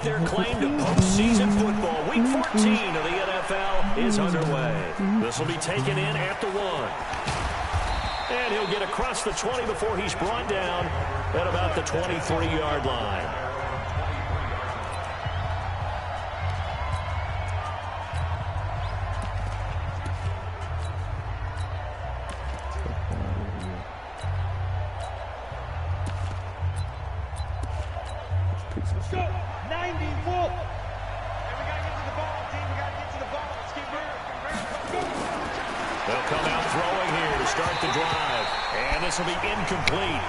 their claim to postseason football. Week 14 of the NFL is underway. This will be taken in at the 1. And he'll get across the 20 before he's brought down at about the 23-yard line. Let's go. 90 Wolf. And we got to get to the ball, team. We got to get to the ball. Let's keep moving. They'll come out throwing here to start the drive. And this will be incomplete.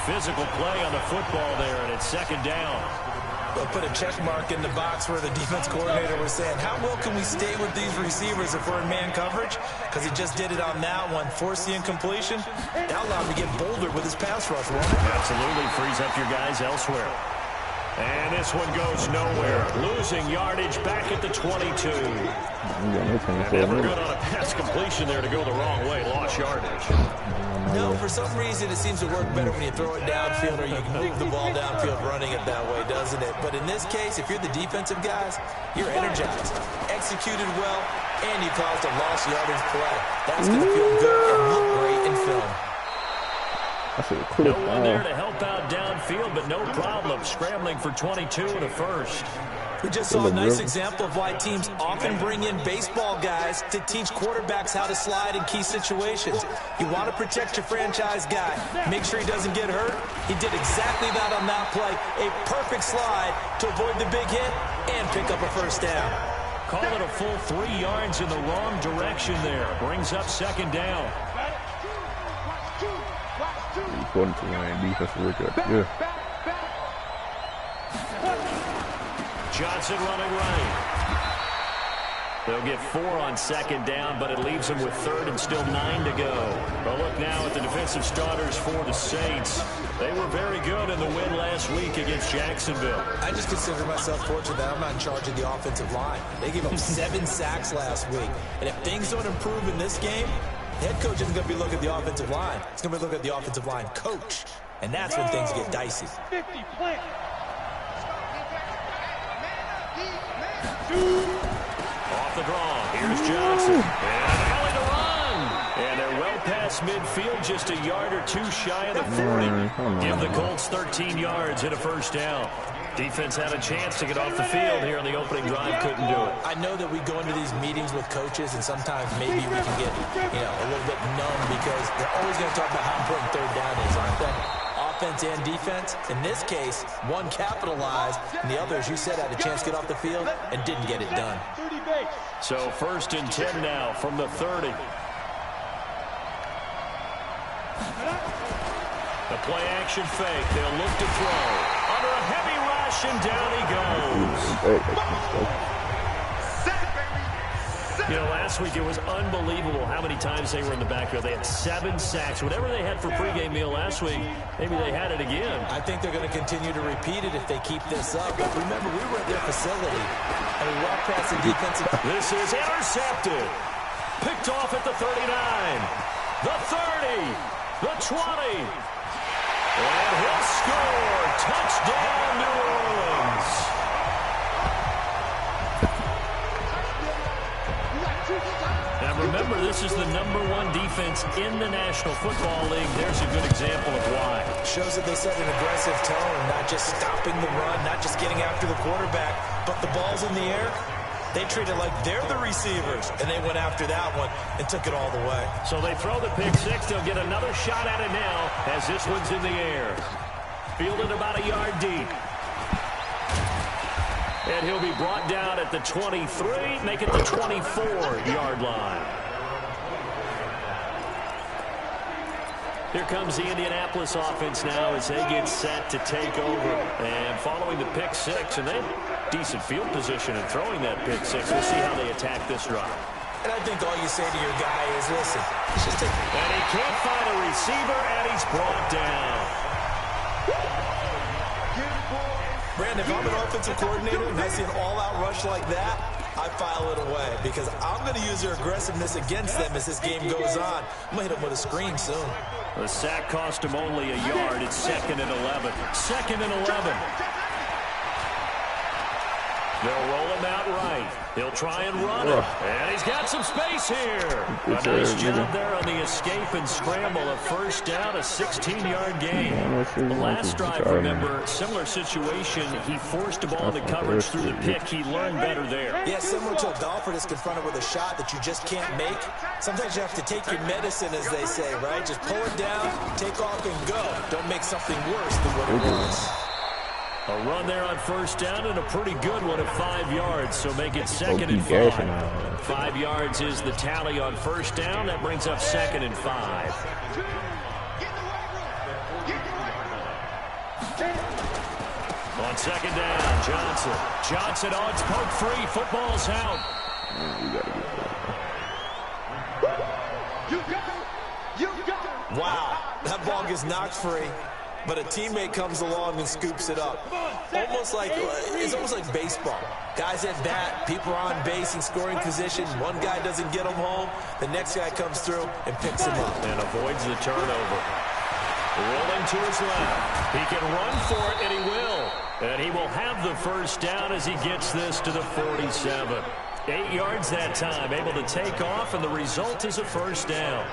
Physical play on the football there, and it's second down. They'll put a check mark in the box where the defense coordinator was saying, how well can we stay with these receivers if we're in man coverage? Because he just did it on that one. Force the incompletion. That allowed him to get bolder with his pass rush. Absolutely frees up your guys elsewhere. And this one goes nowhere. Losing yardage back at the 22. Never good on a pass completion there to go the wrong way. Lost yardage. No, for some reason it seems to work better when you throw it downfield or you can move the ball downfield running it that way, doesn't it? But in this case, if you're the defensive guys, you're energized, executed well, and you caused a lost yardage play. That's going to feel good and look great in film. No one there to help out downfield, but no problem scrambling for 22 and a first. We just saw a nice example of why teams often bring in baseball guys to teach quarterbacks how to slide in key situations. You want to protect your franchise guy. Make sure he doesn't get hurt. He did exactly that on that play. A perfect slide to avoid the big hit and pick up a first down. Call it a full 3 yards in the wrong direction there. Brings up second down. According to my defensive record, yeah. Johnson running right. They'll get 4 on second down, but it leaves them with 3rd and still 9 to go. Well, look now at the defensive starters for the Saints. They were very good in the win last week against Jacksonville. I just consider myself fortunate that I'm not in charge of the offensive line. They gave up 7 sacks last week. And if things don't improve in this game, the head coach isn't going to be looking at the offensive line. He's going to be looking at the offensive line coach. And that's when things get dicey. 50 plant. Off the draw. Here's Johnson. And an alley to run. And they're well past midfield, just a yard or 2 shy of the 40. Give the Colts 13 yards and a first down. Defense had a chance to get off the field here on the opening drive, couldn't do it. I know that we go into these meetings with coaches, and sometimes maybe we can get, a little bit numb because they're always going to talk about how important third down is, aren't they? Offense and defense. In this case, one capitalized, and the other, as you said, had a chance to get off the field and didn't get it done. So 1st and 10 now from the 30. The play action fake. They'll look to throw. Under a heavy rush, and down he goes. You know, last week it was unbelievable how many times they were in the backfield. They had 7 sacks. Whatever they had for pregame meal last week, maybe they had it again. I think they're going to continue to repeat it if they keep this up. But remember, we were at their facility, and we walked past the defensive. This is intercepted. Picked off at the 39. The 30. The 20. And he'll score. Touchdown, New Orleans. Now remember, this is the #1 defense in the National Football League. There's a good example of why. Shows that they set an aggressive tone, not just stopping the run, not just getting after the quarterback, but the ball's in the air. They treat it like they're the receivers, and they went after that one and took it all the way. So they throw the pick six. They'll get another shot at it now as this one's in the air. Fielded about a yard deep. And he'll be brought down at the 23, make it the 24-yard line. Here comes the Indianapolis offense now as they get set to take over. And following the pick six, and they have decent field position in throwing that pick six. We'll see how they attack this drive. And I think all you say to your guy is, listen, let's just take it. And he can't find a receiver, and he's brought down. Brandon, if I'm an offensive coordinator and I see an all-out rush like that, I file it away because I'm going to use their aggressiveness against them as this game goes on. I'm going to hit them with a screen soon. The sack cost him only a yard. It's 2nd and 11. 2nd and 11. They'll roll him out right. He'll try and run it. And he's got some space here. A nice job there on the escape and scramble. A first down, a 16-yard gain. Last drive, remember, similar situation. He forced a ball into coverage through the pick. He learned better there. Yeah, similar to a golfer that's confronted with a shot that you just can't make. Sometimes you have to take your medicine, as they say, right? Just pull it down, take off, and go. Don't make something worse than what it was. A run there on first down and a pretty good one at 5 yards, so make it 2nd and 5. 5 yards is the tally on first down. That brings up 2nd and 5. On 2nd down, Johnson. Johnson on, it's poke free. Football's out. Wow, that ball gets knocked free. But a teammate comes along and scoops it up. It's almost like baseball. Guys at bat, people are on base in scoring position. One guy doesn't get him home. The next guy comes through and picks him up. And avoids the turnover. Rolling to his left. He can run for it, and he will. And he will have the first down as he gets this to the 47. 8 yards that time, able to take off, and the result is a first down.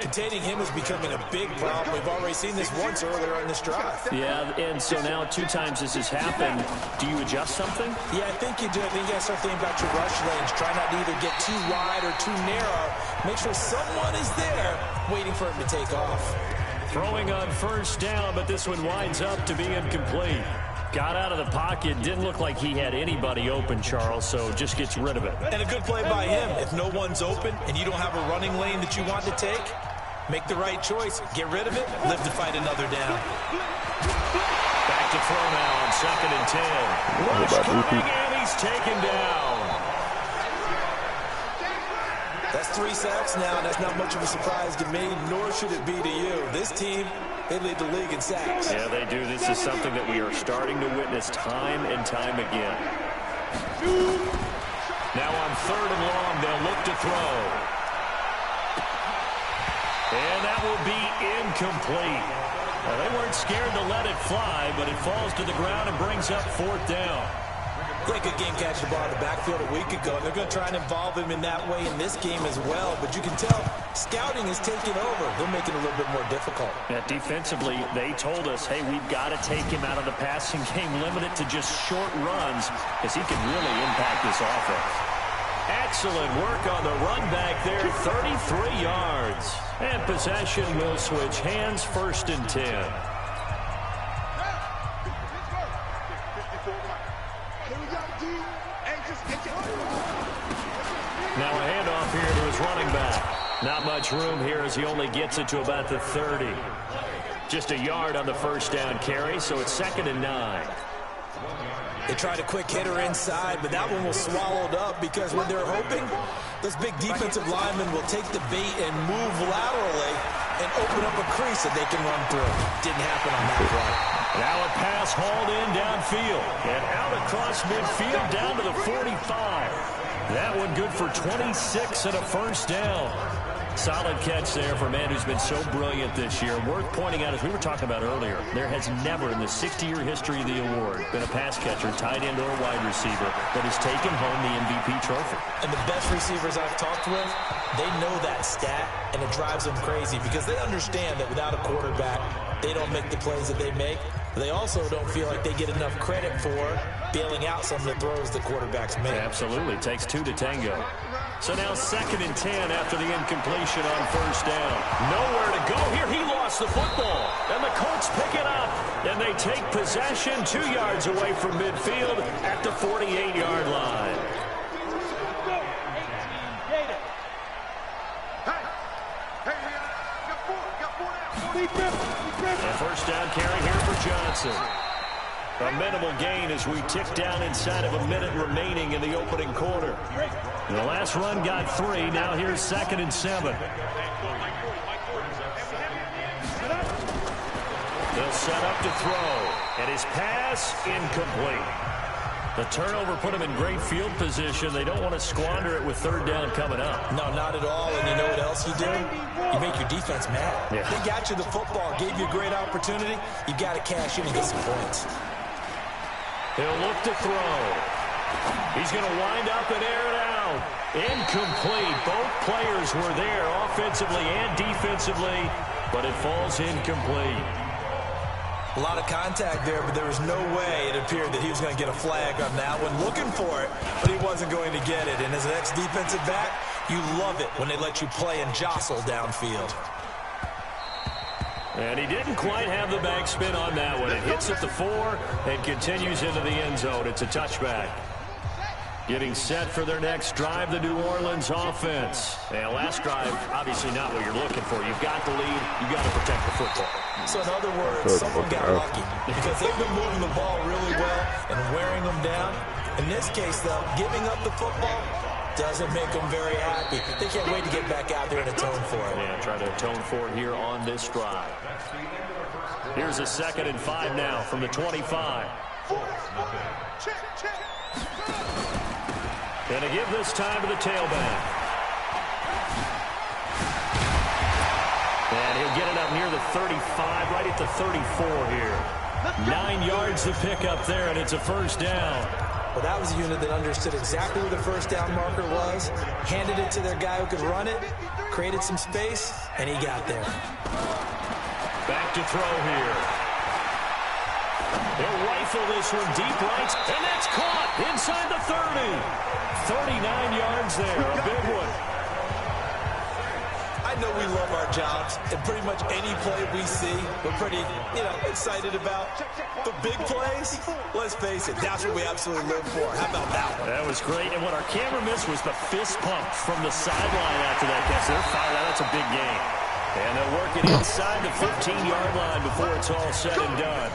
Containing him is becoming a big problem. We've already seen this once earlier in this drive. Yeah, and so now 2 times this has happened. Do you adjust something? Yeah, I think you do. I think you got to start thinking about your rush lanes. Try not to either get too wide or too narrow. Make sure someone is there waiting for him to take off. Throwing on first down, but this one winds up to be incomplete. Got out of the pocket. Didn't look like he had anybody open, Charles, so just gets rid of it. And a good play by him. If no one's open and you don't have a running lane that you want to take, make the right choice. Get rid of it. Live to fight another down. Back to throw now on 2nd and 10. Rush coming, and he's taken down. That's 3 sacks now, and that's not much of a surprise to me, nor should it be to you. This team, they lead the league in sacks. Yeah, they do. This is something that we are starting to witness time and time again. Now on 3rd and long, they'll look to throw. And that will be incomplete. Well, they weren't scared to let it fly, but it falls to the ground and brings up 4th down. Yeah, good game catching the ball in the backfield a week ago. They're going to try and involve him in that way in this game as well. But you can tell scouting is taking over. They're making it a little bit more difficult. Yeah, defensively, they told us, hey, we've got to take him out of the passing game, limit it to just short runs, because he can really impact this offense. Excellent work on the run back there, 33 yards. And possession will switch hands, 1st and 10. Now a handoff here to his running back. Not much room here as he only gets it to about the 30. Just a yard on the first down carry, so it's 2nd and 9. They tried a quick hitter inside, but that one was swallowed up because when they're hoping, those big defensive linemen will take the bait and move laterally and open up a crease that they can run through. Didn't happen on that play. Now a pass hauled in downfield and out across midfield down to the 45. That one good for 26 and a first down. Solid catch there for a man who's been so brilliant this year. Worth pointing out, as we were talking about earlier, there has never in the 60-year history of the award been a pass catcher, tight end, or wide receiver that has taken home the MVP trophy. And the best receivers I've talked with, they know that stat, and it drives them crazy because they understand that without a quarterback, they don't make the plays that they make. They also don't feel like they get enough credit for bailing out some of the throws the quarterbacks make. Absolutely. Takes 2 to tango. So now 2nd and 10 after the incompletion on first down. Nowhere to go here. He lost the football. And the Colts pick it up. And they take possession 2 yards away from midfield at the 48-yard line. A first down carry here for Johnson. A minimal gain as we tick down inside of a minute remaining in the opening quarter. The last run got 3. Now here's 2nd and 7. They'll set up to throw. And his pass incomplete. The turnover put him in great field position. They don't want to squander it with 3rd down coming up. No, not at all. And you know what else you do? You make your defense mad. Yeah. They got you the football, gave you a great opportunity. You got to cash in and get some points. He'll look to throw. He's going to wind up and air it out. Incomplete. Both players were there offensively and defensively, but it falls incomplete. A lot of contact there, but there was no way it appeared that he was going to get a flag on that one. Looking for it, but he wasn't going to get it. And as an ex-defensive back, you love it when they let you play and jostle downfield. And he didn't quite have the backspin on that one. It hits at the 4 and continues into the end zone. It's a touchback. Getting set for their next drive, the New Orleans offense. And last drive, obviously not what you're looking for. You've got the lead. You've got to protect the football. So in other words, someone got lucky because they've been moving the ball really well and wearing them down. In this case, though, giving up the football doesn't make them very happy. They can't wait to get back out there and atone for it. Yeah, try to atone for it here on this drive. Here's a 2nd and 5 now from the 25. Gonna give this time to the tailback. And he'll get it up near the 35, right at the 34 here. 9 yards to pick up there, and it's a first down. Well, that was a unit that understood exactly where the first down marker was, handed it to their guy who could run it, created some space, and he got there. Back to throw here. They'll rifle this one deep right, and that's caught inside the 30. 39 yards there, a big one. I know we love our jobs, and pretty much any play we see, we're pretty, excited about. But big plays, let's face it, that's what we absolutely live for. How about that one? That was great, and what our camera missed was the fist pump from the sideline after that catch. They're fired out. That's a big game. And they'll work it inside the 15-yard line before it's all said and done.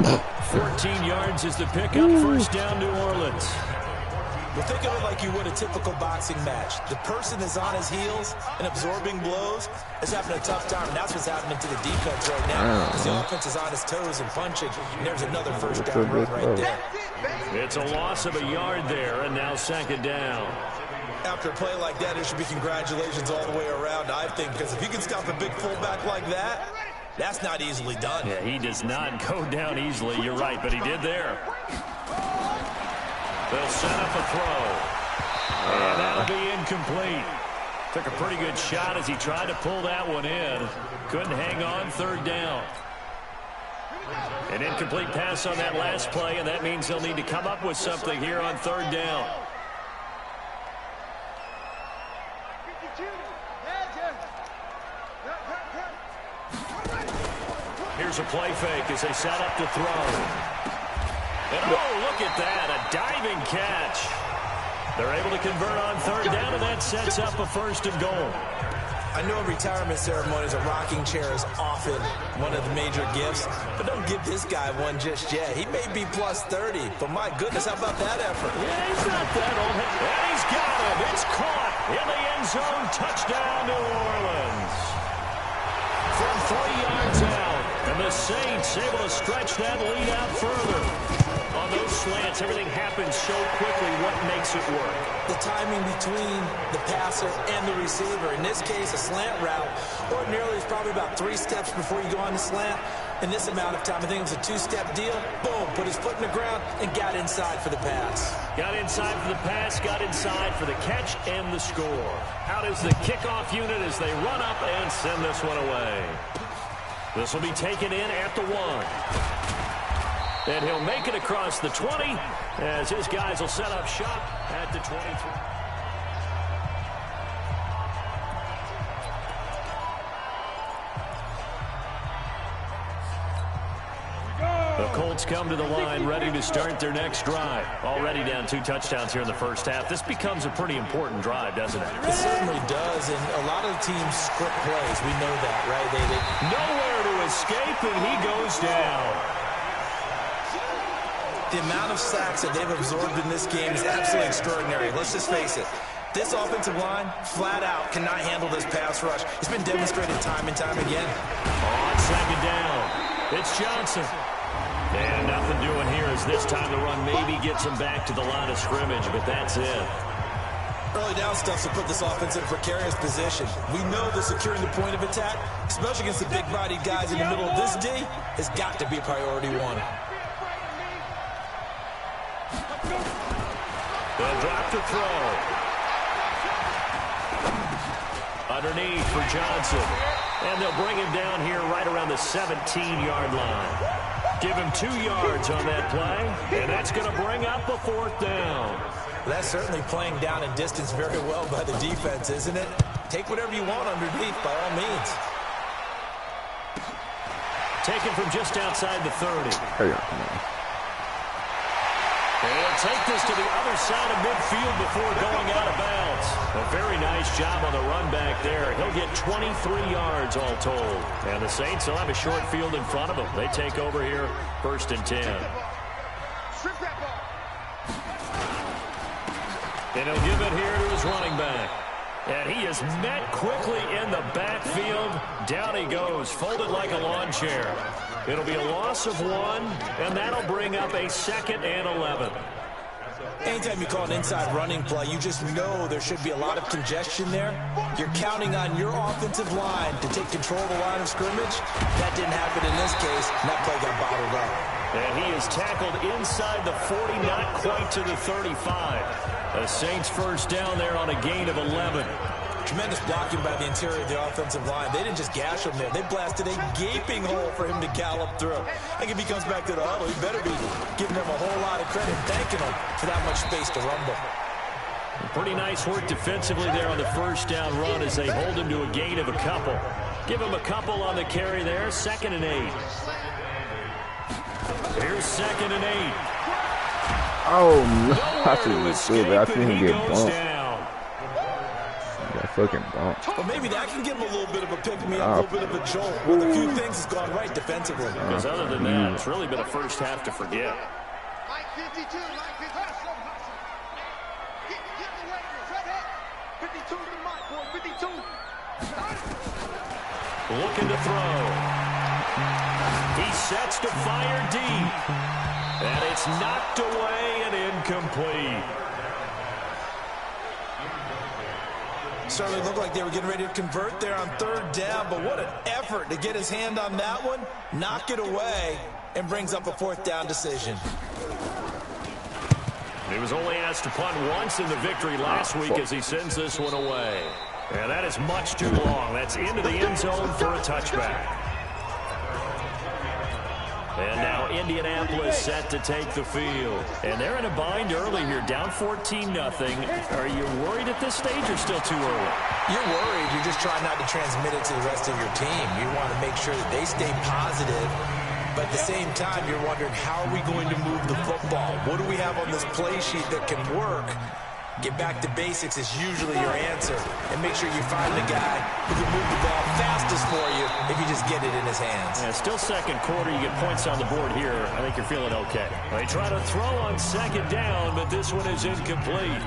14 yards is the pickup, first down New Orleans. Well, think of it like you would a typical boxing match. The person is on his heels and absorbing blows is having a tough time, and that's what's happening to the defense right now. Because the offense is on his toes and punching, and there's another first down run right there. It's a loss of a yard there, and now 2nd down. After a play like that, it should be congratulations all the way around, I think, because if you can stop a big fullback like that, that's not easily done. Yeah, he does not go down easily. You're right, but he did there. They'll set up a throw. And that'll be incomplete. Took a pretty good shot as he tried to pull that one in. Couldn't hang on, 3rd down. An incomplete pass on that last play, and that means they'll need to come up with something here on 3rd down. Here's a play fake as they set up to throw. And oh, look at that, a diving catch. They're able to convert on 3rd down, and that sets up a 1st and goal. I know in retirement ceremonies, a rocking chair is often one of the major gifts, but don't give this guy one just yet. He may be plus 30, but my goodness, how about that effort? Yeah, he's not that old. And he's got him. It's caught in the end zone. Touchdown, New Orleans. From 3 yards out, and the Saints able to stretch that lead out further. On those slants, everything happens so quickly. What makes it work? The timing between the passer and the receiver. In this case, a slant route ordinarily is probably about 3 steps before you go on the slant. In this amount of time, I think it was a 2-step deal. Boom, put his foot in the ground and got inside for the pass. Got inside for the pass, got inside for the catch and the score. Out is the kickoff unit as they run up and send this one away. This will be taken in at the 1. And he'll make it across the 20 as his guys will set up shop at the 23. The Colts come to the line ready to start their next drive. Already down 2 touchdowns here in the first half. This becomes a pretty important drive, doesn't it? It certainly does, and a lot of the teams script plays. We know that, right? They nowhere to escape, and he goes down. The amount of sacks that they've absorbed in this game is absolutely extraordinary. Let's just face it. This offensive line, flat out, cannot handle this pass rush. It's been demonstrated time and time again. On 2nd down, it's Johnson. And nothing doing here as this time the run maybe gets him back to the line of scrimmage, but that's it. Early down stuff to put this offense in a precarious position. We know that securing the point of attack, especially against the big-bodied guys in the middle of this D, has got to be priority 1. They'll drop to throw. Underneath for Johnson. And they'll bring him down here right around the 17-yard line. Give him 2 yards on that play, and that's going to bring up a 4th down. That's certainly playing down in distance very well by the defense, isn't it? Take whatever you want underneath, by all means. Taken from just outside the 30. Hurry up, come on. And he'll take this to the other side of midfield before going out of bounds. A very nice job on the run back there. He'll get 23 yards all told. And the Saints will have a short field in front of them. They take over here, 1st and 10. And he'll give it here to his running back. And he is met quickly in the backfield. Down he goes, folded like a lawn chair. It'll be a loss of 1, and that'll bring up a 2nd and 11. Anytime you call an inside running play, you just know there should be a lot of congestion there. You're counting on your offensive line to take control of the line of scrimmage. That didn't happen in this case, and that play got bottled up. And he is tackled inside the 40, not quite to the 35. The Saints 1st down there on a gain of 11. Tremendous blocking by the interior of the offensive line. They didn't just gash him there. They blasted a gaping hole for him to gallop through. I think if he comes back to the huddle, he better be giving them a whole lot of credit and thanking them for that much space to rumble. Pretty nice work defensively there on the 1st down run as they hold him to a gain of a couple. Give him a couple on the carry there, 2nd and 8. Here's 2nd and 8. Oh, no. I see him get bumped. Got fucking bumped. Well, maybe that can give him a little bit of a pick-me-up, a little bit of a jolt. With a few things has gone right defensively. Because other than that, it's really been a 1st half to forget. Looking to throw. He sets to fire deep. And it's knocked away and incomplete. Certainly looked like they were getting ready to convert there on 3rd down, but what an effort to get his hand on that one, knock it away, and brings up a 4th down decision. He was only asked to punt once in the victory last week as he sends this one away. And that is much too long. That's into the end zone for a touchback. And now Indianapolis set to take the field. And they're in a bind early here, down 14-0. Are you worried at this stage or still too early? You're worried. You're just trying not to transmit it to the rest of your team. You want to make sure that they stay positive. But at the same time, you're wondering, how are we going to move the football? What do we have on this play sheet that can work? Get back to basics is usually your answer. And make sure you find the guy who can move the ball fastest for you if you just get it in his hands. Yeah, still 2nd quarter. You get points on the board here. I think you're feeling okay. They try to throw on 2nd down, but this one is incomplete.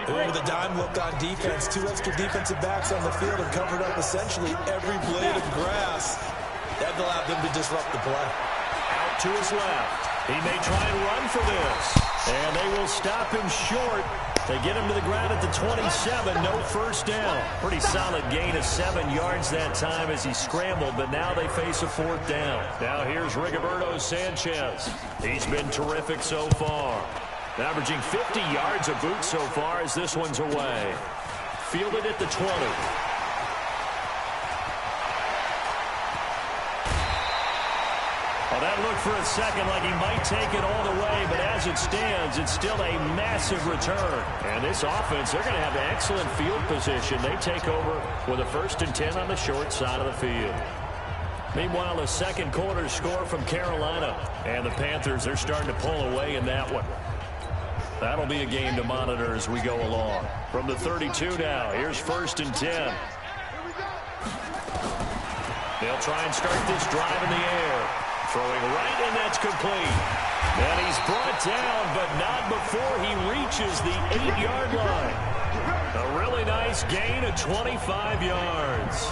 With a dime look on defense, 2 extra defensive backs on the field and covered up essentially every blade of grass. That allowed them to disrupt the play. Out to his left. He may try and run for this. And they will stop him short. They get him to the ground at the 27. No 1st down. Pretty solid gain of 7 yards that time as he scrambled, but now they face a 4th down. Now here's Rigoberto Sanchez. He's been terrific so far. Averaging 50 yards a boot so far as this one's away. Fielded at the 20. Well, that looked for a second like he might take it all the way, but as it stands, it's still a massive return. And this offense, they're going to have excellent field position. They take over with a 1st and 10 on the short side of the field. Meanwhile, a 2nd quarter score from Carolina. And the Panthers, they're starting to pull away in that one. That'll be a game to monitor as we go along. From the 32 now, here's 1st and 10. They'll try and start this drive in the air. Throwing right, and that's complete. And he's brought down, but not before he reaches the 8-yard line. A really nice gain of 25 yards.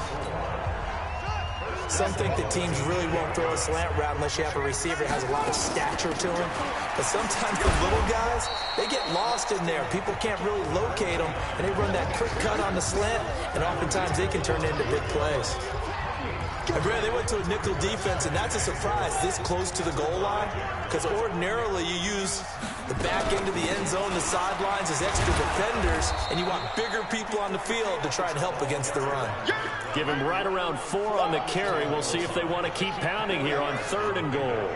Some think that teams really won't throw a slant route unless you have a receiver that has a lot of stature to him. But sometimes the little guys, they get lost in there. People can't really locate them, and they run that quick cut on the slant, and oftentimes they can turn into big plays. And Brad, they went to a nickel defense, and that's a surprise this close to the goal line, because ordinarily you use The back end of the end zone, the sidelines, is extra defenders, and you want bigger people on the field to try and help against the run. Give him right around 4 on the carry. We'll see if they want to keep pounding here on 3rd and goal.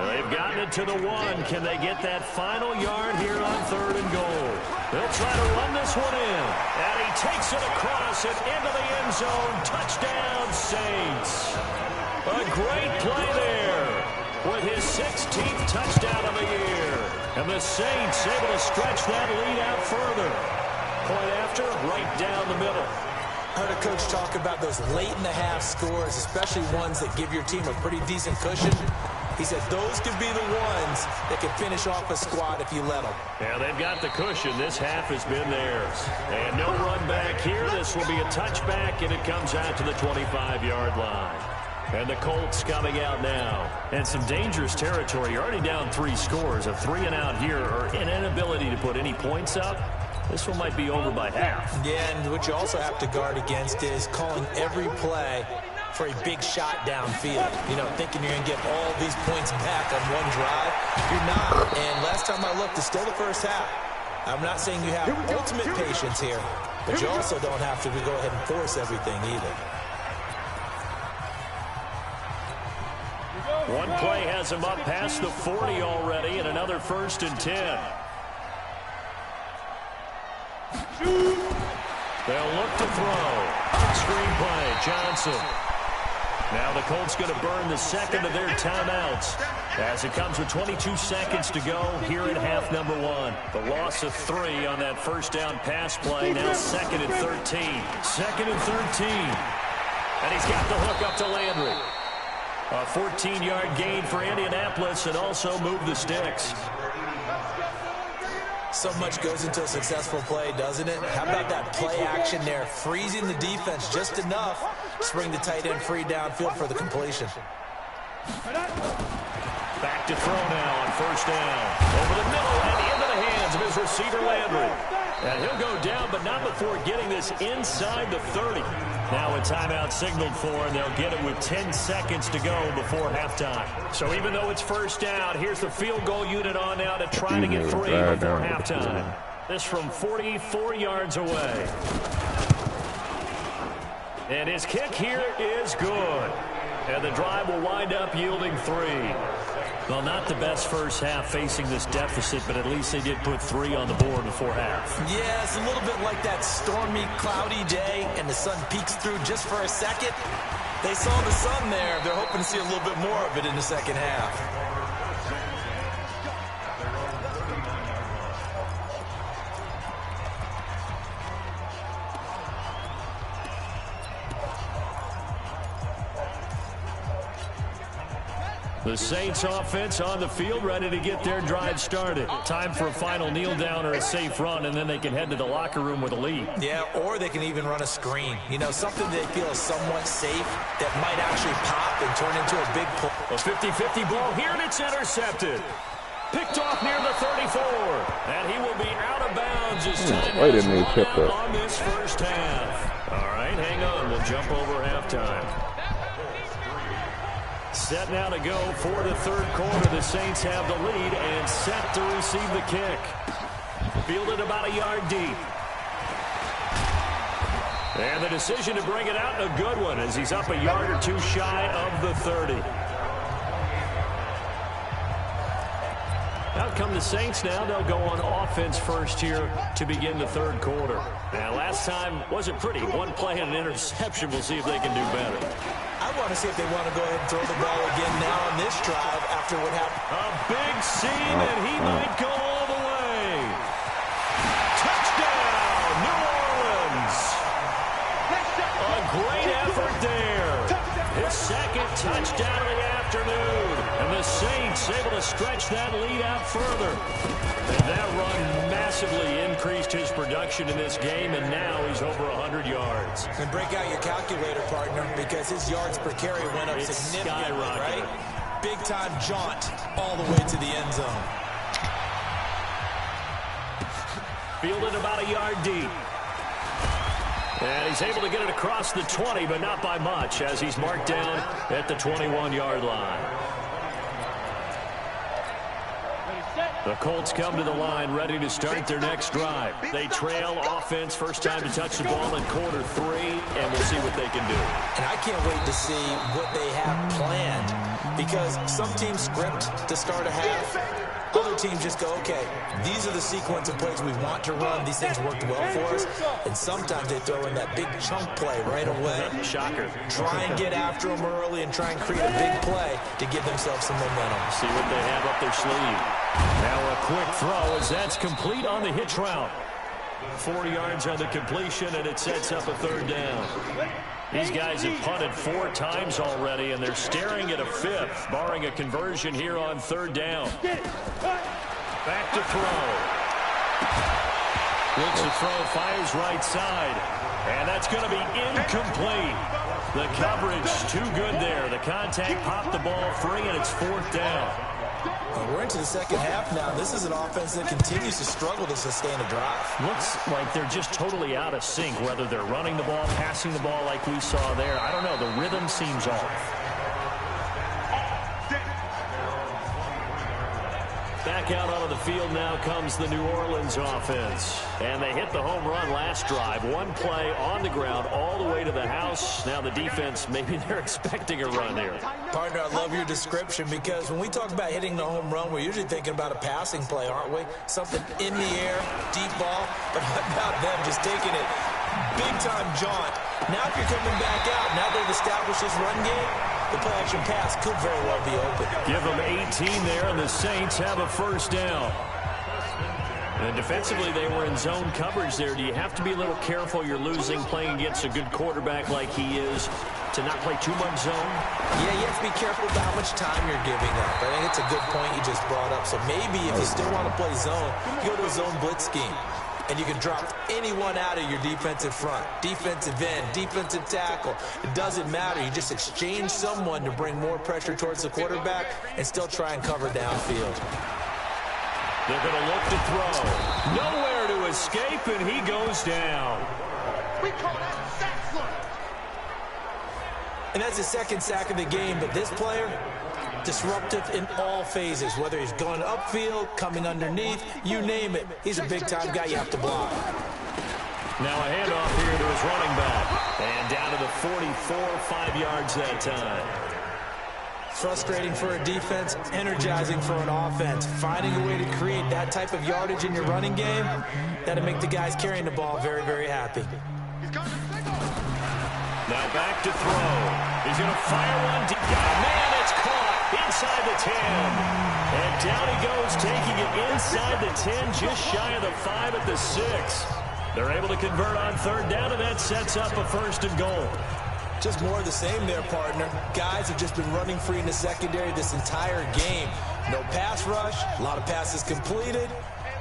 They've gotten it to the 1. Can they get that final yard here on 3rd and goal? They'll try to run this one in. And he takes it across and into the end zone. Touchdown, Saints. A great play there with his 16th touchdown of the year. And the Saints able to stretch that lead out further. Point after, right down the middle. I heard a coach talk about those late-in-the-half scores, especially ones that give your team a pretty decent cushion. He said those could be the ones that can finish off a squad if you let them. Yeah, they've got the cushion. This half has been theirs. And no run back here. This will be a touchback, and it comes out to the 25-yard line. And the Colts coming out now. And some dangerous territory. You're already down 3 scores. A 3 and out here, or an inability to put any points up. This one might be over by half. Yeah, and what you also have to guard against is calling every play for a big shot downfield. You know, thinking you're going to get all these points back on one drive. You're not. And last time I looked, it's still the first half. I'm not saying you have ultimate patience here, but you also don't have to go ahead and force everything either. One play has him up past the 40 already, and another 1st and 10. They'll look to throw. Screen play, Johnson. Now the Colts going to burn the 2nd of their timeouts as it comes with 22 seconds to go here in half number 1. The loss of 3 on that 1st down pass play. Now 2nd and 13. 2nd and 13. And he's got the hook up to Landry. A 14-yard gain for Indianapolis and also move the sticks. So much goes into a successful play, doesn't it? How about that play action there? Freezing the defense just enough to bring the tight end free downfield for the completion. Back to throw now on 1st down. Over the middle and into the hands of his receiver, Landry. And he'll go down, but not before getting this inside the 30. Now a timeout signaled for, and they'll get it with 10 seconds to go before halftime. So even though it's 1st down, here's the field goal unit on now to try to get 3 before halftime. This from 44 yards away. And his kick here is good. And the drive will wind up yielding 3. Well, not the best first half facing this deficit, but at least they did put 3 on the board before half. Yeah, it's a little bit like that stormy, cloudy day, and the sun peeks through just for a second. They saw the sun there. They're hoping to see a little bit more of it in the 2nd half. The Saints offense on the field, ready to get their drive started. Time for a final kneel down or a safe run, and then they can head to the locker room with a lead. Yeah, or they can even run a screen. You know, something they feel is somewhat safe that might actually pop and turn into a big play. A 50-50 ball here, and it's intercepted. Picked off near the 34. And he will be out of bounds as time has run out on this first half. All right, hang on. We'll jump over halftime. Set now to go for the 3rd quarter. The Saints have the lead and set to receive the kick. Fielded about a yard deep. And the decision to bring it out, a good one, as he's up a yard or 2 shy of the 30. Out come the Saints now. They'll go on offense first here to begin the 3rd quarter. Now, last time wasn't pretty. 1 play and an interception. We'll see if they can do better. I want to see if they want to go ahead and throw the ball again now on this drive after what happened. A big seam, and he might go all the way. Touchdown, New Orleans. A great effort there. His 2nd touchdown of the afternoon. And the Saints able to stretch that lead out further. And that run massively increased his production in this game, and now he's over 100 yards. And break out your calculator, partner, because his yards per carry went up significantly, right? Big-time jaunt all the way to the end zone. Fielded about a yard deep. And he's able to get it across the 20, but not by much, as he's marked down at the 21-yard line. Ready, set. The Colts come to the line ready to start their next drive. They trail offense, first time to touch the ball in quarter 3, and we'll see what they can do. And I can't wait to see what they have planned, because some teams script to start a half. Other teams just go, okay, these are the sequence of plays we want to run. These things worked well for us. And sometimes they throw in that big chunk play right away. Shocker. Try and get after them early and try and create a big play to give themselves some momentum. See what they have up their sleeve. Now a quick throw as that's complete on the hitch route. 4 yards on the completion, and it sets up a third down. These guys have punted 4 times already, and they're staring at a 5th, barring a conversion here on third down. Back to throw. Looks to throw, fires right side, and that's going to be incomplete. The coverage too good there. The contact popped the ball free, and it's 4th down. Well, we're into the second half now. This is an offense that continues to struggle to sustain a drive. Looks like they're just totally out of sync, whether they're running the ball, passing the ball like we saw there. I don't know. The rhythm seems off. Back out onto the field now comes the New Orleans offense. And they hit the home run last drive. 1 play on the ground all the way to the house. Now the defense, maybe they're expecting a run here. Partner, I love your description, because when we talk about hitting the home run, we're usually thinking about a passing play, aren't we? Something in the air, deep ball. But what about them just taking it big-time jaunt? Now if you're coming back out, now they've established this run game, the play-action pass could very well be open. Give them 18 there, and the Saints have a first down. And defensively, they were in zone coverage there. Do you have to be a little careful? You're losing playing against a good quarterback like he is to not play too much zone? Yeah, you have to be careful about how much time you're giving up. I think it's a good point you just brought up. So maybe if you still want to play zone, you go to a zone blitz scheme. And you can drop anyone out of your defensive front, defensive end, defensive tackle. It doesn't matter. You just exchange someone to bring more pressure towards the quarterback and still try and cover downfield. They're going to look to throw. Nowhere to escape, and he goes down. We call that sack flush. And that's the second sack of the game, but this player, disruptive in all phases, whether he's going upfield, coming underneath, you name it. He's a big-time guy you have to block. Now a handoff here to his running back. And down to the 44, 5 yards that time. Frustrating for a defense, energizing for an offense. Finding a way to create that type of yardage in your running game, that'll make the guys carrying the ball very, very happy. Now back to throw. He's going to fire one deep. Oh, man, it's caught inside the 10. And down he goes, taking it inside the 10, just shy of the 5 at the 6. They're able to convert on third down, and that sets up a first and goal. Just more of the same there, partner. Guys have just been running free in the secondary this entire game. No pass rush, a lot of passes completed.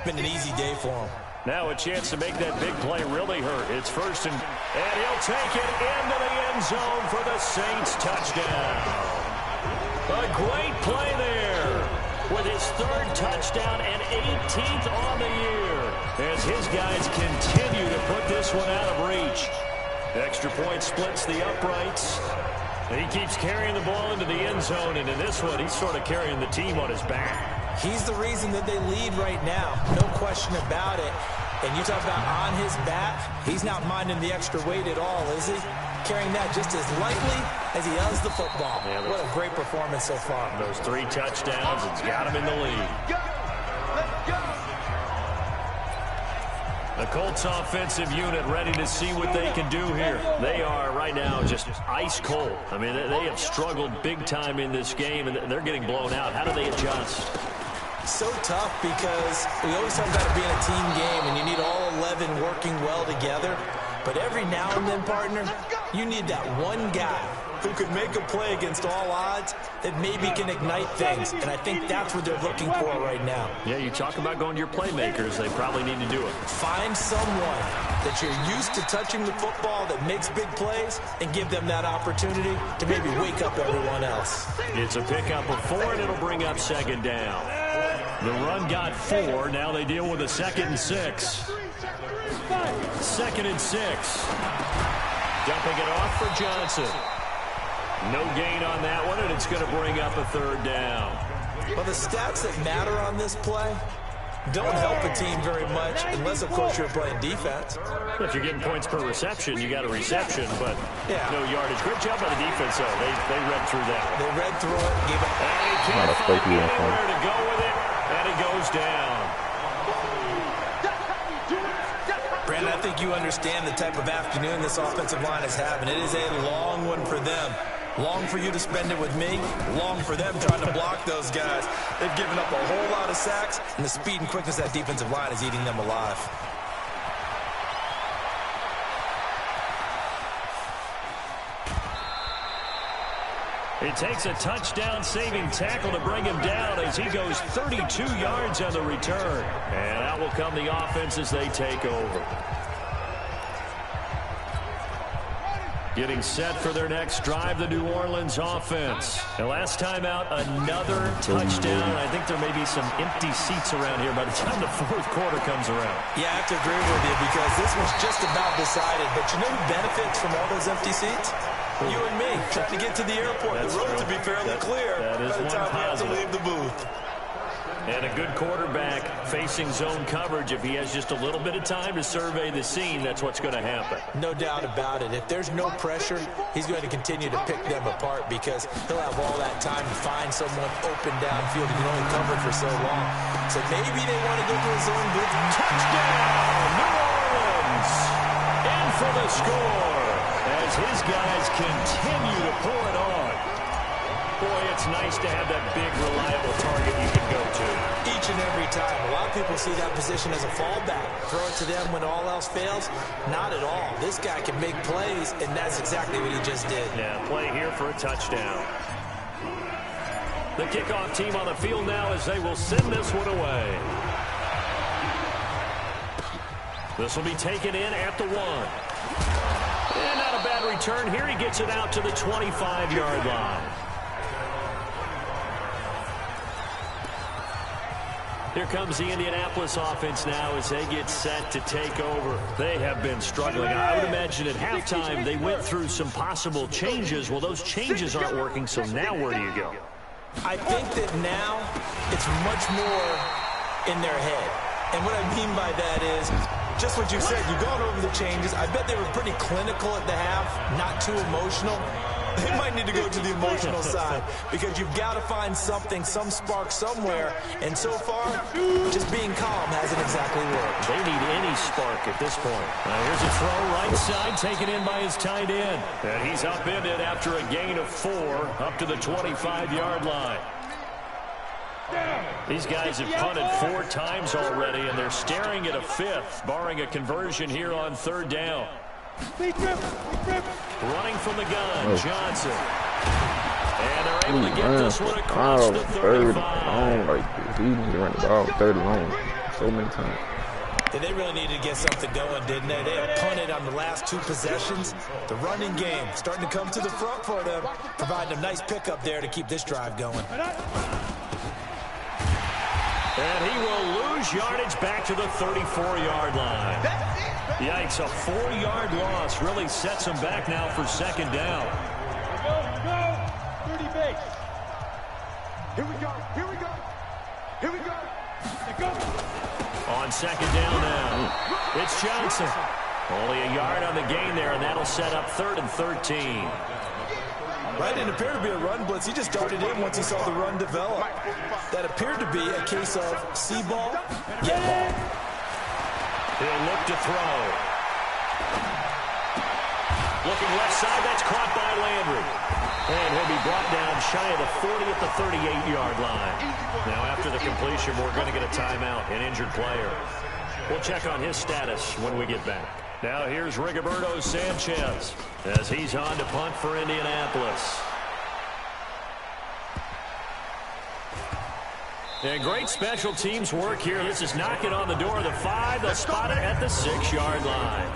Been an easy day for them. Now a chance to make that big play really hurt. It's first and he'll take it into the end zone for the Saints touchdown. A great play there with his 3rd touchdown and 18th on the year as his guys continue to put this one out of reach. Extra point splits the uprights. And he keeps carrying the ball into the end zone, and in this one, he's sort of carrying the team on his back. He's the reason that they lead right now, no question about it. And you talk about on his back, he's not minding the extra weight at all, is he? Carrying that just as lightly as he does the football. Yeah, what a great performance so far. Those 3 touchdowns, it's got him in the lead. The Colts offensive unit ready to see what they can do here. They are right now just ice cold. I mean, they have struggled big time in this game, and they're getting blown out. How do they adjust? So tough, because we always talk about it being a team game, and you need all 11 working well together. But every now and then, partner, you need that one guy who could make a play against all odds that maybe can ignite things. And I think that's what they're looking for right now. Yeah, you talk about going to your playmakers. They probably need to do it. Find someone that you're used to touching the football that makes big plays and give them that opportunity to maybe wake up everyone else. It's a pickup of 4, and it'll bring up 2nd down. The run got 4. Now they deal with a 2nd and 6. 2nd and 6. Dumping it off for Johnson. No gain on that one, and it's going to bring up a 3rd down. Well, the stats that matter on this play don't help a team very much unless, of course, you're playing defense. If you're getting points per reception, you got a reception, but no yardage. Great job by the defense, though. They read through that. They read through it, gave it. And he can't find anywhere to go with it, and it goes down. Brandon, I think you understand the type of afternoon this offensive line is having. It is a long one for them. Long for you to spend it with me. Long for them trying to block those guys. They've given up a whole lot of sacks, and the speed and quickness of that defensive line is eating them alive. It takes a touchdown-saving tackle to bring him down as he goes 32 yards on the return. And out will come the offense as they take over. Getting set for their next drive, the New Orleans offense. And last time out, another touchdown. I think there may be some empty seats around here by the time the fourth quarter comes around. Yeah, I have to agree with you because this one's just about decided. But you know who benefits from all those empty seats? You and me, trying to get to the airport. That's the road true. to be fairly clear that is by the time we have to leave the booth. And a good quarterback facing zone coverage. If he has just a little bit of time to survey the scene, that's what's going to happen. No doubt about it. If there's no pressure, he's going to continue to pick them apart because he'll have all that time to find someone open downfield. He can only cover for so long. So maybe they want to go to a zone blitz. Touchdown, New Orleans! In for the score as his guys continue to pull it on. Boy, it's nice to have that big, reliable target you can go to. Each and every time. A lot of people see that position as a fallback. Throw it to them when all else fails. Not at all. This guy can make plays, and that's exactly what he just did. Yeah, play here for a touchdown. The kickoff team on the field now as they will send this one away. This will be taken in at the 1. And not a bad return. Here he gets it out to the 25-yard line. Here comes the Indianapolis offense now as they get set to take over. They have been struggling. I would imagine at halftime they went through some possible changes. Well, those changes aren't working, so now where do you go? I think that now it's much more in their head. And what I mean by that is just what you said. You've gone over the changes. I bet they were pretty clinical at the half, not too emotional. They might need to go to the emotional side because you've got to find something, some spark somewhere. And so far, just being calm hasn't exactly worked. They need any spark at this point. Here's a throw right side, taken in by his tight end. And he's upended after a gain of 4 up to the 25-yard line. These guys have punted 4 times already, and they're staring at a 5th, barring a conversion here on 3rd down. Running from the gun, Johnson. And they're able to get this one across the 35. Long like this. He needs to run the ball 30 long so many times. And they really needed to get something going, didn't they? They have punted on the last 2 possessions. The running game starting to come to the front for them, providing a nice pickup there to keep this drive going. And he will lose yardage back to the 34-yard line. Yikes, a 4-yard loss really sets him back now for 2nd down. Go, 30 base. Here we go, here we go, here we go. Go. On 2nd down now, it's Johnson. Only a yard on the gain there, and that'll set up 3rd and 13. Right, it appeared to be a run blitz. He just darted in once he saw the run develop. That appeared to be a case of see ball, get ball. He'll look to throw. Looking left side, that's caught by Landry. And he'll be brought down shy of the 40 at the 38-yard line. Now after the completion, we're going to get a timeout, an injured player. We'll check on his status when we get back. Now here's Rigoberto Sanchez as he's on to punt for Indianapolis. And great special teams work here. This is knocking on the door of the 5. They'll spot it at the 6-yard line.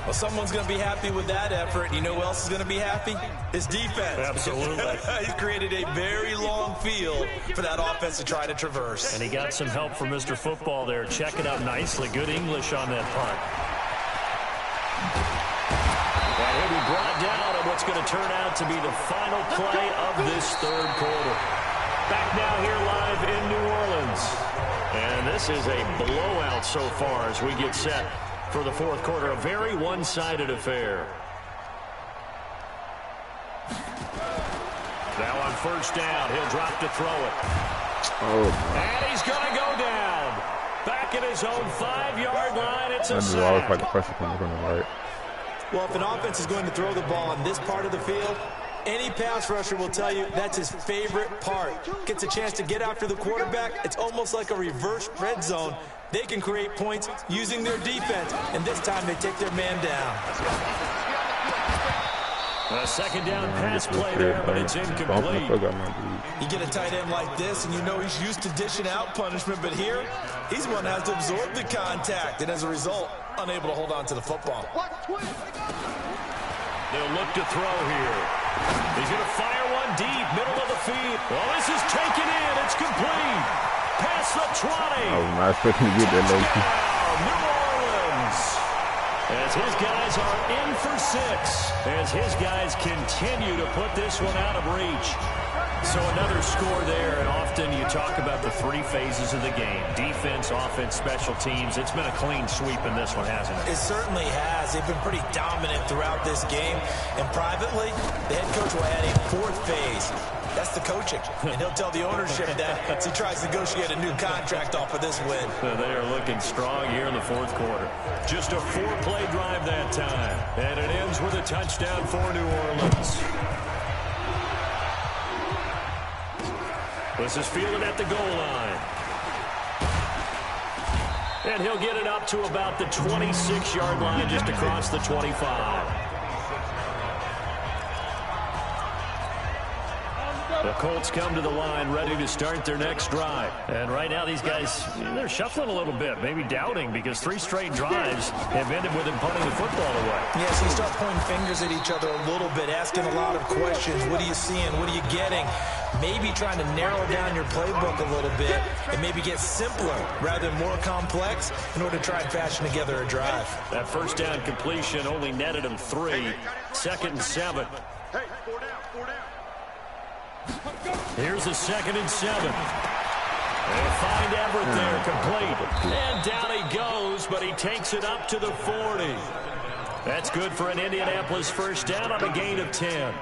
Well, someone's going to be happy with that effort. You know who else is going to be happy? His defense. Absolutely. He's created a very long field for that offense to try to traverse. And he got some help from Mr. Football there. Check it out nicely. Good English on that punt. And he'll be brought down on what's going to turn out to be the final play of this 3rd quarter. Back now here live in New Orleans. And this is a blowout so far as we get set for the fourth quarter. A very one-sided affair. Now on first down, he'll drop to throw it. Oh, and he's going to go down. Back at his own 5-yard line. It's a sack. always like the pressure coming from the right. Well, if an offense is going to throw the ball on this part of the field, any pass rusher will tell you that's his favorite part. Gets a chance to get after the quarterback. It's almost like a reverse red zone. They can create points using their defense, and this time they take their man down. A second down pass play there, but it's incomplete. You get a tight end like this, and you know he's used to dishing out punishment, but here, he's one that has to absorb the contact, and as a result, unable to hold on to the football. They'll look to throw here. He's going to fire one deep, middle of the field. Well, this is taken in. It's complete. Past the 20. I was not expecting to get that low. New Orleans. As his guys are in for 6. As his guys continue to put this one out of reach. So another score there, and often you talk about the 3 phases of the game. Defense, offense, special teams. It's been a clean sweep in this one, hasn't it? It certainly has. They've been pretty dominant throughout this game. And privately, the head coach will add a 4th phase. That's the coaching. And he'll tell the ownership that as he tries to negotiate a new contract off of this win. They are looking strong here in the fourth quarter. Just a 4-play drive that time. And it ends with a touchdown for New Orleans. This is fielded at the goal line. And he'll get it up to about the 26-yard line, just across the 25. The Colts come to the line ready to start their next drive. And right now these guys, they're shuffling a little bit, maybe doubting, because 3 straight drives have ended with them punting the football away. Yeah, so you start pointing fingers at each other a little bit, asking a lot of questions. What are you seeing? What are you getting? Maybe trying to narrow down your playbook a little bit and maybe get simpler rather than more complex in order to try and fashion together a drive. That first down completion only netted him 3. 2nd and 7. Hey, 4 down, 4 down. Here's a 2nd and 7. They'll find Everett there, complete. And down he goes, but he takes it up to the 40. That's good for an Indianapolis first down on a gain of 10.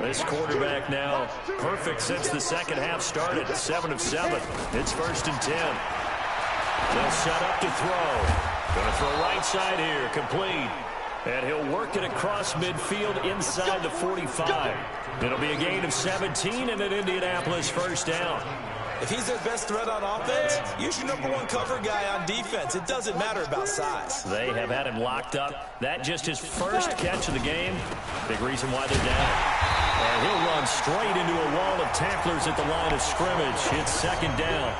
This quarterback now perfect since the second half started. 7 of 7. It's 1st and 10. They'll set up to throw. Going to throw right side here, complete. And he'll work it across midfield inside the 45. It'll be a gain of 17 and an Indianapolis first down. If he's their best threat on offense, use your #1 cover guy on defense. It doesn't matter about size. They have had him locked up. That just his first catch of the game. Big reason why they're down. And he'll run straight into a wall of tacklers at the line of scrimmage. It's 2nd down.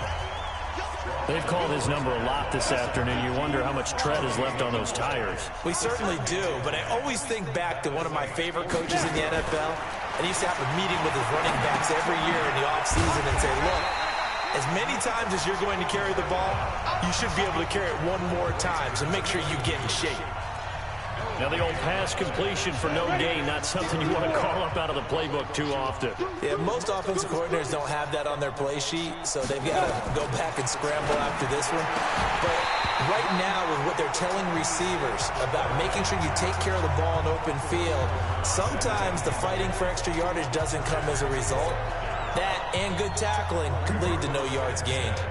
They've called his number a lot this afternoon. You wonder how much tread is left on those tires. We certainly do, but I always think back to one of my favorite coaches in the NFL. And he used to have a meeting with his running backs every year in the offseason and say, look, as many times as you're going to carry the ball, you should be able to carry it 1 more time, so make sure you get in shape. Now the old pass completion for no gain, not something you want to call up out of the playbook too often. Yeah, most offensive coordinators don't have that on their play sheet, so they've got to go back and scramble after this one. But right now, with what they're telling receivers about making sure you take care of the ball in open field, sometimes the fighting for extra yardage doesn't come as a result. That and good tackling can lead to no yards gained.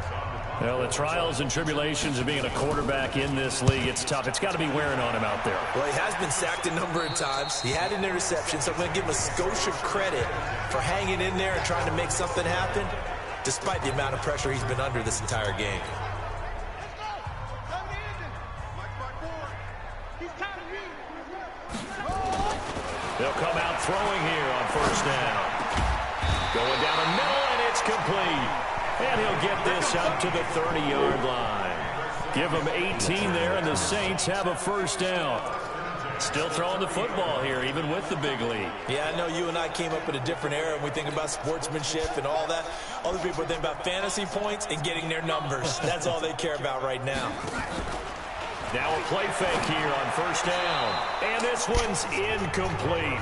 Well, the trials and tribulations of being a quarterback in this league, it's tough. It's got to be wearing on him out there. Well, he has been sacked a number of times. He had an interception, so I'm going to give him a skosh of credit for hanging in there and trying to make something happen, despite the amount of pressure he's been under this entire game. They'll come out throwing here on first down. Going down the middle, and it's complete. And he'll get this up to the 30-yard line. Give him 18 there, and the Saints have a first down. Still throwing the football here, even with the big lead. Yeah, I know you and I came up in a different era, and we think about sportsmanship and all that. Other people think about fantasy points and getting their numbers. That's all they care about right now. Now a play fake here on first down. And this one's incomplete.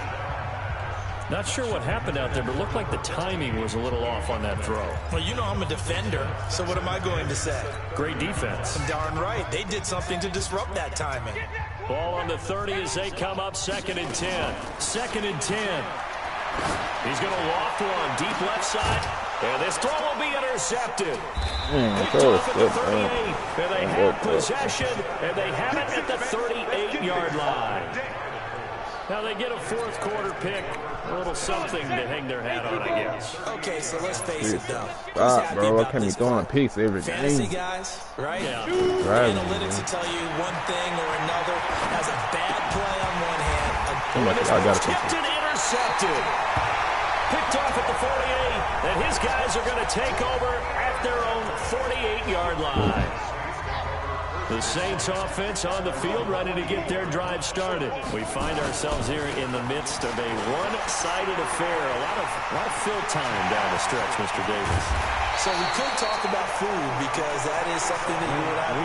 Not sure what happened out there, but it looked like the timing was a little off on that throw. Well, you know I'm a defender, so what am I going to say? Great defense. Darn right. They did something to disrupt that timing. Ball on the 30 as they come up 2nd and 10. 2nd and 10. He's going to loft one deep left side. And this throw will be intercepted. Picked off at the 38. And they have possession. And they have it at the 38-yard line. Now they get a 4th quarter pick. A little something to hang their hat on, I guess. Okay, so let's face it, though. Stop, bro. I can't be throwing picks every game. Fantasy guys, right? Yeah. Right. Analytics will tell you one thing or another. Has a bad play on one hand. I got it. Tipped and intercepted. Picked off at the 48. And his guys are going to take over at their own 48-yard line. The Saints offense on the field ready to get their drive started. We find ourselves here in the midst of a one-sided affair. A lot of fill time down the stretch, Mr. Davis. So we could talk about food because that is something that you and I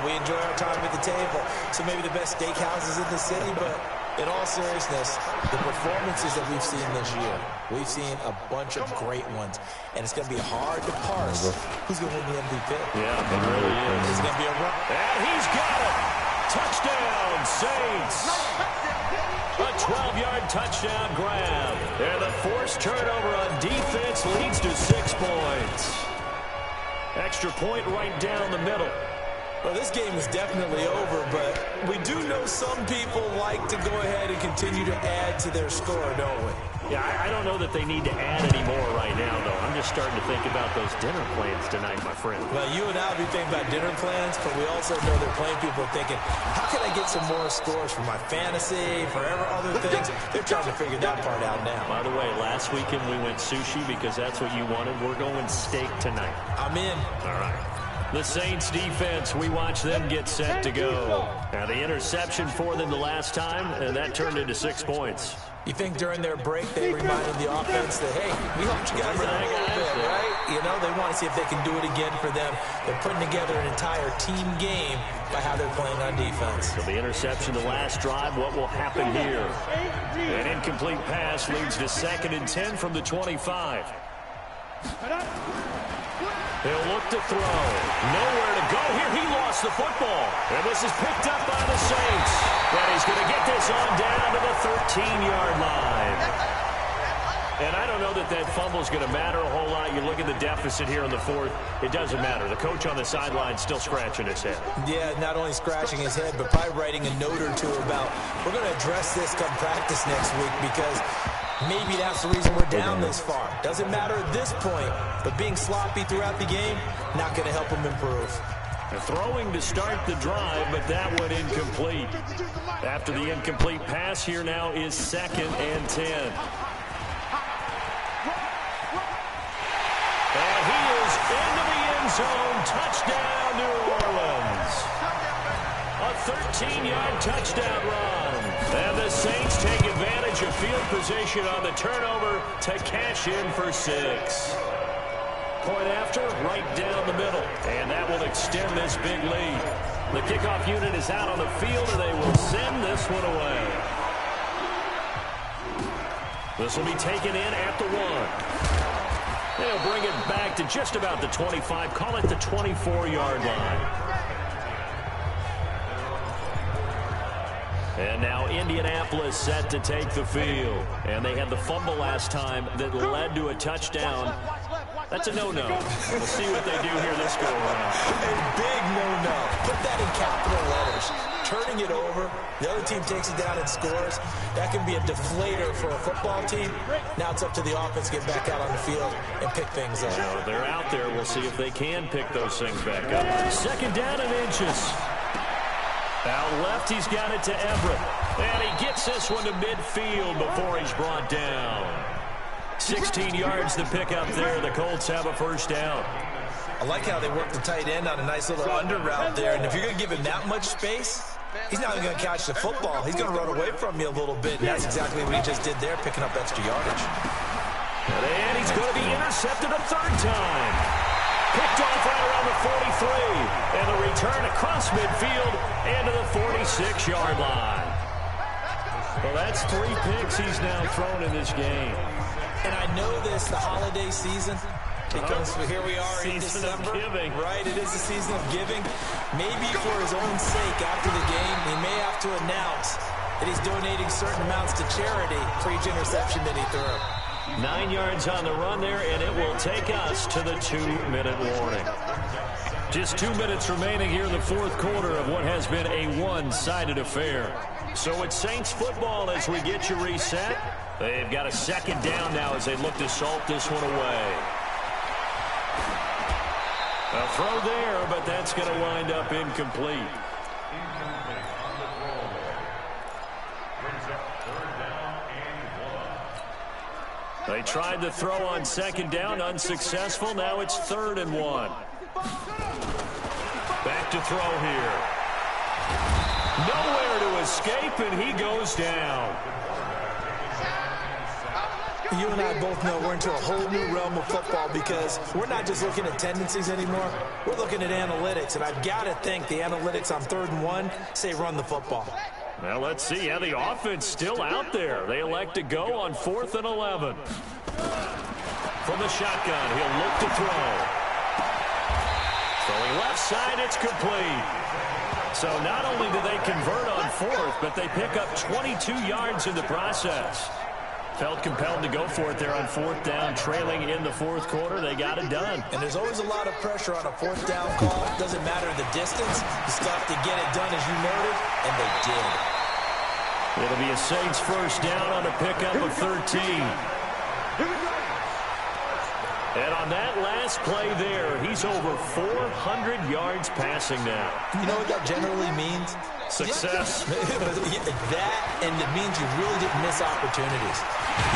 we enjoy our time at the table. So maybe the best steakhouses in the city, but in all seriousness, the performances that we've seen this year, we've seen a bunch of great ones, and it's going to be hard to parse who's going to win the MVP. Yeah, it really is. It's going to be a run. And he's got it. Touchdown, Saints. A 12-yard touchdown grab. And the forced turnover on defense leads to 6 points. Extra point right down the middle. Well, this game is definitely over, but we do know some people like to go ahead and continue to add to their score, don't we? Yeah, I don't know that they need to add any more right now, though. I'm just starting to think about those dinner plans tonight, my friend. Well, you and I will be thinking about dinner plans, but we also know there are plenty of people thinking, how can I get some more scores for my fantasy, for other things? They're trying to figure that part out now. By the way, last weekend we went sushi because that's what you wanted. We're going steak tonight. I'm in. All right. The Saints defense, we watch them get set to go. Now the interception for them the last time, and that turned into 6 points. You think during their break they reminded the offense that, hey, we helped you guys out a little bit, right? You know, they want to see if they can do it again for them. They're putting together an entire team game by how they're playing on defense. So the interception the last drive, what will happen here? An incomplete pass leads to 2nd and 10 from the 25. He'll look to throw. Nowhere to go here. He lost the football. And this is picked up by the Saints. And he's going to get this on down to the 13-yard line. And I don't know that that fumble is going to matter a whole lot. You look at the deficit here in the 4th. It doesn't matter. The coach on the sideline still scratching his head. Yeah, not only scratching his head, but probably writing a note or two about, we're going to address this come practice next week because maybe that's the reason we're down this far. Doesn't matter at this point, but being sloppy throughout the game, not going to help him improve. Throwing to start the drive, but that went incomplete. After the incomplete pass, here now is 2nd and 10. And he is into the end zone. Touchdown, New Orleans. A 13-yard touchdown run. And the Saints take advantage of field position on the turnover to cash in for 6. Point after, right down the middle. And that will extend this big lead. The kickoff unit is out on the field, and they will send this one away. This will be taken in at the 1. They'll bring it back to just about the 25. Call it the 24-yard line. And now Indianapolis set to take the field. And they had the fumble last time that led to a touchdown. That's a no-no. We'll see what they do here this go-around. A big no-no. Put that in capital letters. Turning it over, the other team takes it down and scores. That can be a deflator for a football team. Now it's up to the offense to get back out on the field and pick things up. So they're out there. We'll see if they can pick those things back up. 2nd down and inches. Out left, he's got it to Everett. And he gets this one to midfield before he's brought down. 16 yards to pick up there. The Colts have a 1st down. I like how they work the tight end on a nice little under route there. And if you're going to give him that much space, he's not even going to catch the football. He's going to run away from you a little bit. And that's exactly what he just did there, picking up extra yardage. And he's going to be intercepted a 3rd time. Picked off right around the 43. And the return across midfield and to the 46-yard line. Well, that's 3 picks he's now thrown in this game. And I know this, the holiday season, because here we are in December. Season of giving. Right, it is the season of giving. Maybe for his own sake after the game, he may have to announce that he's donating certain amounts to charity for each interception that he threw. 9 yards on the run there, and it will take us to the 2-minute warning. Just 2 minutes remaining here in the fourth quarter of what has been a one-sided affair. So it's Saints football as we get you reset. They've got a second down now as they look to salt this one away. A throw there, but that's going to wind up incomplete. They tried to throw on second down, unsuccessful. Now it's 3rd and 1. Back to throw here. Nowhere to escape, and he goes down. You and I both know we're into a whole new realm of football because we're not just looking at tendencies anymore. We're looking at analytics, and I've got to think the analytics on 3rd and 1 say run the football. Well, let's see how the offense still out there. They elect to go on 4th and 11. From the shotgun, he'll look to throw. Throwing left side, it's complete. So not only do they convert on 4th, but they pick up 22 yards in the process. Felt compelled to go for it there on 4th down, trailing in the fourth quarter. They got it done. And there's always a lot of pressure on a 4th down call. Doesn't matter the distance. You still have to get it done, as you noted, and they did. It'll be a Saints first down on a pickup of 13. And on that last play there, he's over 400 yards passing now. You know what that generally means? Success. That, and it means you really didn't miss opportunities.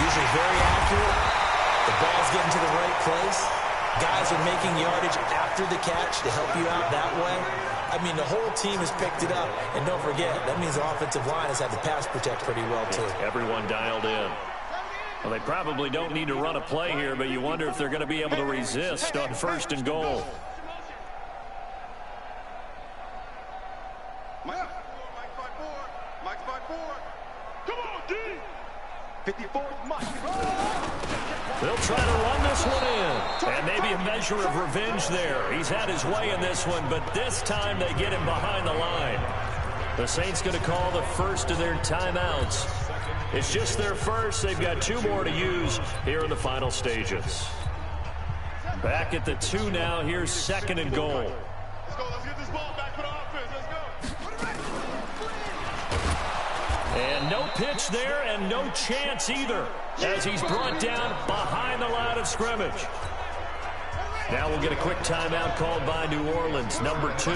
Usually very accurate. The ball's getting to the right place. Guys are making yardage after the catch to help you out that way. I mean, the whole team has picked it up. And don't forget, that means the offensive line has had to pass protect pretty well, too. Everyone dialed in. Well, they probably don't need to run a play here, but you wonder if they're going to be able to resist on 1st and goal. Mike's by 4. Come on, D. 54, Mike. They'll try to run this one in. And maybe a measure of revenge there. He's had his way in this one, but this time they get him behind the line. The Saints going to call the first of their timeouts. It's just their first. They've got 2 more to use here in the final stages. Back at the 2 now. Here's 2nd and goal. Let's go. Let's get this ball back for the offense. Let's go. And no pitch there and no chance either as he's brought down behind the line of scrimmage. Now we'll get a quick timeout called by New Orleans, number 2.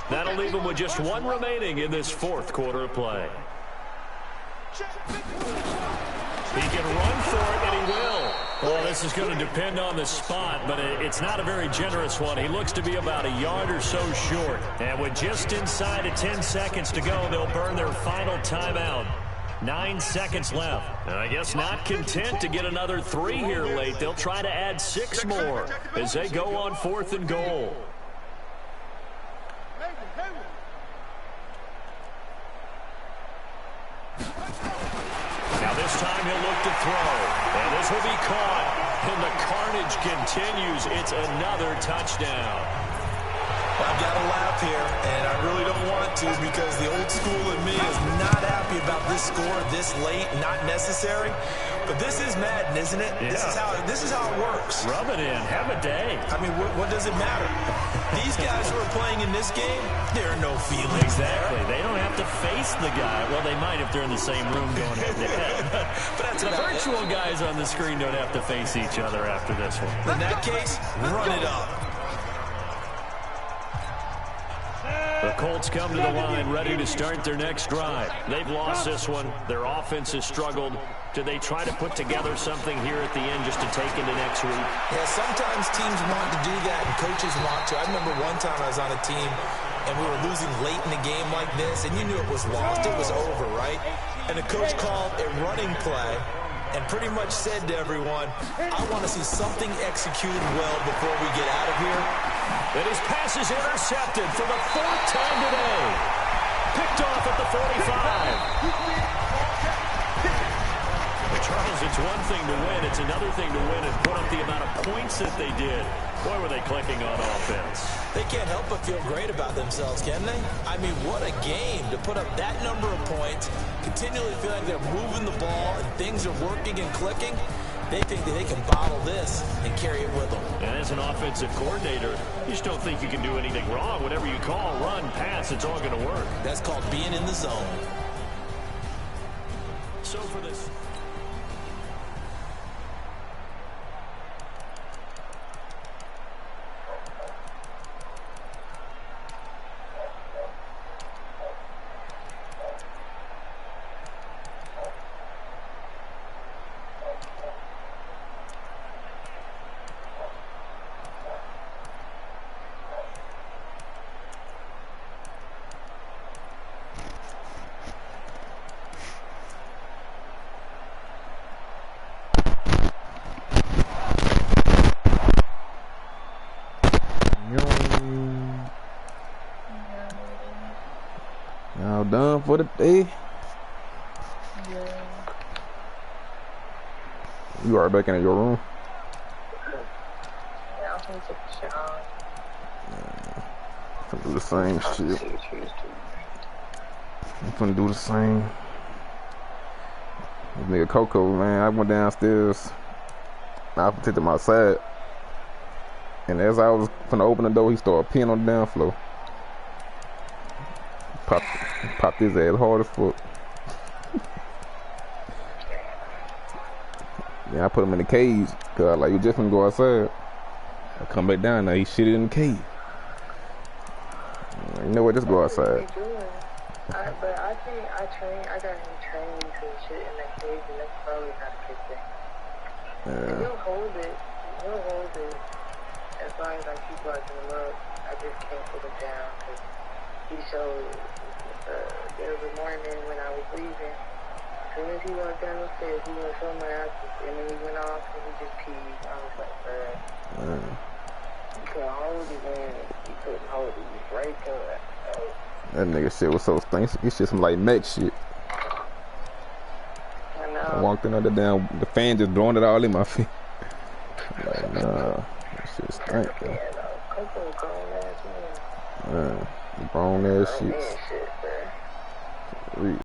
That'll leave them with just 1 remaining in this fourth quarter of play. He can run for it, and he will. Well, this is going to depend on the spot, but it's not a very generous one. He looks to be about a yard or so short. And with just inside of 10 seconds to go, they'll burn their final timeout. 9 seconds left. And I guess not content to get another 3 here late. They'll try to add 6 more as they go on 4th and goal. Now this time he'll look to throw. And this will be caught. And the carnage continues. It's another touchdown. I've got to laugh here, and I really don't want to because the old school in me is not happy about this score this late, not necessary. But this is Madden, isn't it? Yeah. This is how it works. Rub it in. Have a day. I mean, what does it matter? These guys who are playing in this game, there are no feelings Exactly. there. They don't have to face the guy. Well, they might if they're in the same room going head to head. But that's the about virtual guys on the screen don't have to face each other after this one. In that case, run it up. The Colts come to the line ready to start their next drive. They've lost this one. Their offense has struggled. Do they try to put together something here at the end just to take into next week? Yeah, sometimes teams want to do that and coaches want to. I remember one time I was on a team and we were losing late in the game like this, and you knew it was lost. It was over, right? And the coach called a running play and pretty much said to everyone, I want to see something executed well before we get out of here. And his pass is intercepted for the 4th time today. Picked off at the 45. Charles, it's one thing to win. It's another thing to win and put up the amount of points that they did. Boy, were they clicking on offense. They can't help but feel great about themselves, can they? I mean, what a game to put up that number of points, continually feeling they're moving the ball and things are working and clicking. They think that they can bottle this and carry it with them. And as an offensive coordinator, you just don't think you can do anything wrong. Whatever you call, run, pass, it's all going to work. That's called being in the zone. So for this... Y'all done for the day? Yeah. You are back in your room? Yeah, I'm gonna take a shower. I'm gonna do the same shit. I'm gonna do the same. This nigga Coco, man, I went downstairs. I protected my side. And as I was gonna open the door, he started peeing on the down floor. Popped his ass hard as fuck. Yeah, I put him in the cage, cause I like, you just gonna go outside. I come back down there, he shitted in the cage. You know what, just go outside. But I think I got him trained to shit in the cage, and that's probably not a good thing. Yeah. He'll hold it as long as I keep watching him up. I just can't put him down, cause he showed, there was a morning when I was leaving, as soon as he walked down the stairs, he went somewhere else, and then he went off and he just peed. I was like, bruh, you couldn't hold it, man. You couldn't hold it. You right there. That nigga shit was so stinky. This shit some like mech shit. I know. I walked in there, the fan just blowing it all in my feet. Like, nah, that shit stink, though. Yeah, no, Coco grown ass man. Grown ass shit. Man, shit, bruh. Real.